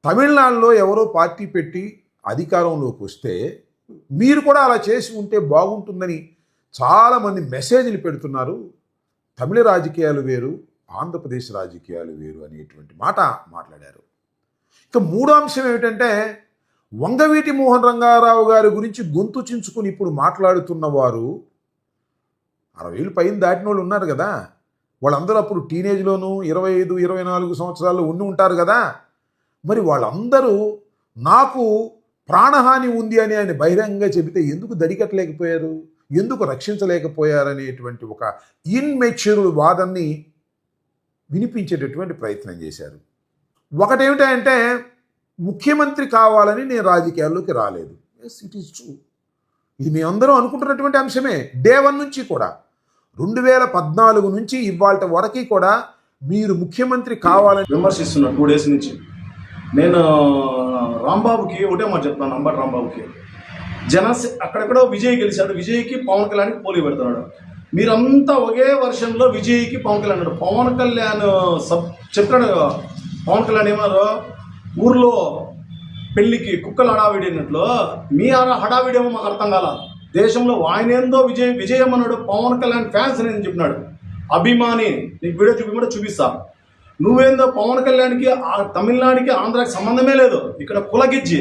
తమిళనాడులో ఎవరో పార్టీ పెట్టి అధికారంలోకి వస్తే మీరు కూడా అలా చేసి ఉంటే బాగుంటుందని చాలామంది మెసేజ్లు పెడుతున్నారు. తమిళ రాజకీయాలు వేరు, ఆంధ్రప్రదేశ్ రాజకీయాలు వేరు అనేటువంటి మాట మాట్లాడారు. ఇక మూడో అంశం ఏమిటంటే, వంగవీటి మోహన్ రంగారావు గారి గురించి గొంతు చించుకుని ఇప్పుడు మాట్లాడుతున్న వారు 60 ఏళ్ళు పైన దాటిన వాళ్ళు ఉన్నారు కదా. వాళ్ళందరూ అప్పుడు టీనేజ్లోనూ 25, 24 సంవత్సరాలు ఉండి ఉంటారు కదా. మరి వాళ్ళందరూ నాకు ప్రాణహాని ఉంది అని ఆయన బహిరంగంగా చెబితే ఎందుకు దడికట్టలేకపోయారు, ఎందుకు రక్షించలేకపోయారనేటువంటి ఒక ఇన్మెచ్యూర్ వాదనని వినిపించేటటువంటి ప్రయత్నం చేశారు. ఒకటేమిటంటే, ముఖ్యమంత్రి కావాలని నేను రాజకీయాల్లోకి రాలేదు. Yes, it is true. ఇది మీ అందరూ అనుకుంటున్నటువంటి అంశమే. డే 1 నుంచి కూడా 2014 నుంచి ఇవాళ వరకు కూడా మీరు ముఖ్యమంత్రి కావాలని విమర్శిస్తున్నా 2 డేస్ నుంచి. నేను రాంబాబుకి ఒకటే మాట చెప్తాను, అంబటి రాంబాబుకి. అక్కడెక్కడో విజయ్ గెలిచాడు, విజయ్కి పవన్ కళ్యాణ్కి పోలి పెడుతున్నాడు. మీరంతా ఒకే వర్షంలో విజయ్కి పవన్ కళ్యాణ్ అన్నాడు. పవన్ కళ్యాణ్ చెప్పాడు, పవన్ కళ్యాణ్ ఏమన్నారు, ఊర్లో పెళ్లికి కుక్కలు హడావిడి అన్నట్లు మీ హడావిడేమో మాకు అర్థం కాల. దేశంలో ఆయనేందో విజయం అన్నాడు, పవన్ కళ్యాణ్ ఫ్యాన్స్ నేను చెప్పినాడు, అభిమాని. నీకు వీడియో చూపించమంటే చూపిస్తా. నువ్వేందో పవన్ కళ్యాణ్కి తమిళనాడుకి ఆంధ్రాకి సంబంధమే లేదు. ఇక్కడ కులగిజ్జి,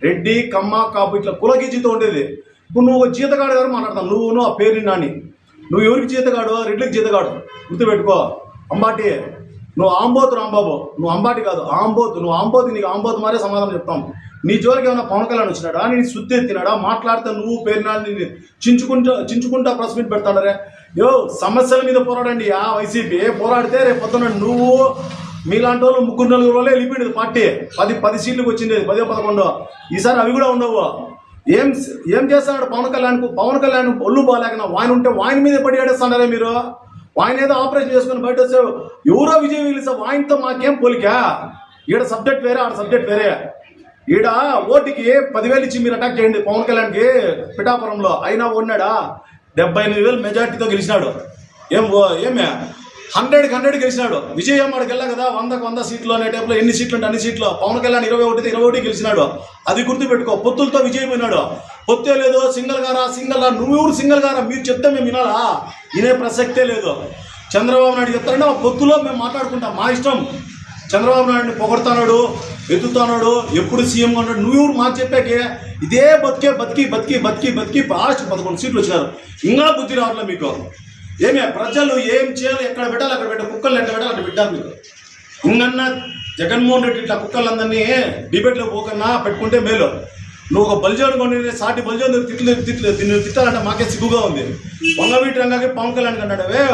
రెడ్డి కమ్మ కాపు ఇట్లా కులగిజ్జితో ఉండేది. ఇప్పుడు నువ్వు జీతగాడు గారు మాట్లాడతావు, నువ్వు ఆ పేరు నాని. నువ్వు ఎవరికి జీతగాడు? రెడ్డికి జీతగాడు. గుర్తుపెట్టుకో. అంబాటి, నువ్వు ఆంబోతు రాంబాబు, నువ్వు అంబాటి కాదు ఆంబోతు. నువ్వు ఆంబోతు, నీకు ఆంబోతు మారే సమాధానం చెప్తాం. నీ జోలికి ఏమైనా పవన్ కళ్యాణ్ వచ్చినాడా? నేను శుద్ధి ఎత్తినాడా? మాట్లాడితే నువ్వు పేరునాన్ని చించుకుంటా ప్రెస్ మీట్ పెడతాడరే. సమస్యల మీద పోరాడండి. ఆ వైసీపీ పోరాడితే రేపు పొద్దున నువ్వు మీలాంటి వాళ్ళు 3-4 రోజులే వెళ్ళిపోయింది పార్టీ. 10 సీట్లకు వచ్చింది, 10-11. ఈసారి అవి కూడా ఉండవు. ఏం చేస్తాడు పవన్ కళ్యాణ్ ఒళ్ళు బాగాలేకనా ఆయన ఉంటే ఆయన మీదే పడి ఆడేస్తాడారే మీరు. ఆయన ఏదో ఆపరేషన్ చేసుకుని బయట వస్తే ఎవరో విజయ్ వీళ్ళ ఆయనతో మాకేం పోలిక. ఈడ సబ్జెక్ట్ వేరే, ఆడ సబ్జెక్ట్ వేరే. ఈడ ఓటుకి 10,000 ఇచ్చి మీరు అటాక్ చేయండి పవన్ కళ్యాణ్కి పిఠాపురంలో, అయినా ఉన్నాడా? 78,000 మెజార్టీతో గెలిచినాడు. ఏమే 100కి 100 గెలిచినాడు. విజయ్ అమ్మడికి వెళ్ళా కదా 100కి 100 సీట్లు అనే టైప్లో ఎన్ని సీట్లు అంటే అన్ని సీట్లు. పవన్ కళ్యాణ్ 21 గెలిచినాడు. అది గుర్తుపెట్టుకో. పొత్తులతో విజయ్ పోయినాడు. పొత్తే లేదు. సింగిల్ గారా నువ్వు ఎవరు సింగిల్ గారా? మీరు చెప్తే మేము వినాలా? వినే ప్రసక్తే లేదు. చంద్రబాబు నాయుడు చెప్తారంటే ఆ పొత్తులో మేము మాట్లాడుకుంటాం, మా ఇష్టం. చంద్రబాబు నాయుడిని పొగడుతున్నాడు, ఎత్తుతున్నాడు, ఎప్పుడు సీఎం ఉన్నాడు. నువ్వెవరు మాకు చెప్పాకే? ఇదే బతికి లాస్ట్ 11 సీట్లు వచ్చినారు. ఇంకా బుద్ధి రావట్లే మీకు. ఏమే ప్రజలు ఏం చేయాలి, ఎక్కడ పెట్టాలి అక్కడ పెట్టాలి, కుక్కలు ఎక్కడ పెట్టాలి అక్కడ పెట్టాలి మీకు. ఇంకన్నా జగన్మోహన్ రెడ్డి ఇట్లా కుక్కలందరినీ డిబేట్లో పోకన్నా పెట్టుకుంటే మేలు. నువ్వు ఒక బలిజోడు కొన్ని సాటి బలిజోడు తిట్టాలంటే మాకే సిగ్గుగా ఉంది. వంగవీటి రంగాకి పవన్ కళ్యాణ్ అన్నాడవే,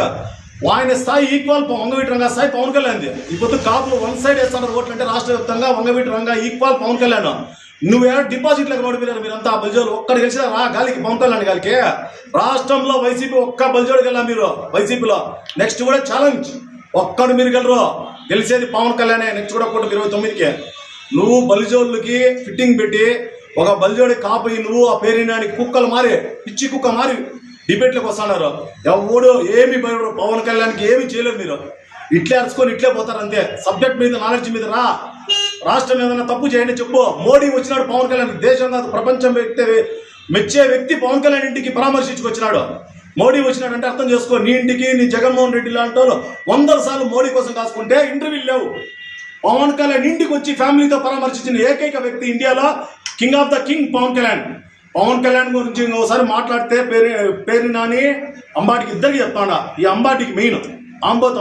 ఆయన స్థాయి ఈక్వల్ వంగవీటి రంగా స్థాయి పవన్ కళ్యాణ్. ఇప్పుడు కాపులు 1 సైడ్ వేస్తున్నారు ఓట్లు అంటే రాష్ట్ర వ్యాప్తంగా వంగవీటి రంగా ఈక్వల్ పవన్ కళ్యాణ్. నువ్వేమో డిపాజిట్లకు ఓడిపోయినారు మీరంతా. బలిజోడు ఒక్కడు గెలిచినా రా గాలికి, పవన్ కళ్యాణ్ గాలికి. రాష్ట్రంలో వైసీపీ ఒక్క బలిజోడికి వెళ్ళా మీరు. వైసీపీలో నెక్స్ట్ కూడా ఛాలెంజ్, ఒక్కడు మీరు గెలరు. గెలిచేది పవన్ కళ్యాణ్. నెక్స్ట్ కూడా 29కి నువ్వు బలిజోళ్ళకి ఫిట్టింగ్ పెట్టి ఒక బలిజోడి కాపు నువ్వు ఆ పేరునానికి కుక్కలు మారి పిచ్చి కుక్క మారి డిబేట్లకు వస్తున్నారు. ఎవడు ఏమి భయపడరు, పవన్ కళ్యాణ్కి ఏమి చేయలేరు మీరు. ఇట్లే అరుచుకొని ఇట్లే పోతారు అంతే. సబ్జెక్ట్ మీద నాలెడ్జ్ మీద రా. రాష్ట్రం ఏదైనా తప్పు చేయండి చెప్పు. మోడీ వచ్చినాడు పవన్ కళ్యాణ్, దేశం కాదు ప్రపంచం మెచ్చే వ్యక్తి పవన్ కళ్యాణ్ ఇంటికి పరామర్శించుకొచ్చినాడు. మోడీ వచ్చినాడంటే అర్థం చేసుకో. నీ ఇంటికి నీ జగన్మోహన్ రెడ్డి లాంటి వాళ్ళు 100 సార్లు మోడీ కోసం కాసుకుంటే ఇంటర్వ్యూలు లేవు. పవన్ కళ్యాణ్ ఇంటికి వచ్చి ఫ్యామిలీతో పరామర్శించిన ఏకైక వ్యక్తి ఇండియాలో king of the king Pavan Kalyan. Pavan Kalyan గురించి ఒకసారి మాట్లాడితే పేరు నాని అంబాటికి ఇద్దరికి చెప్తాడా. ఈ అంబాటికి మెయిన్ ఆంబోతో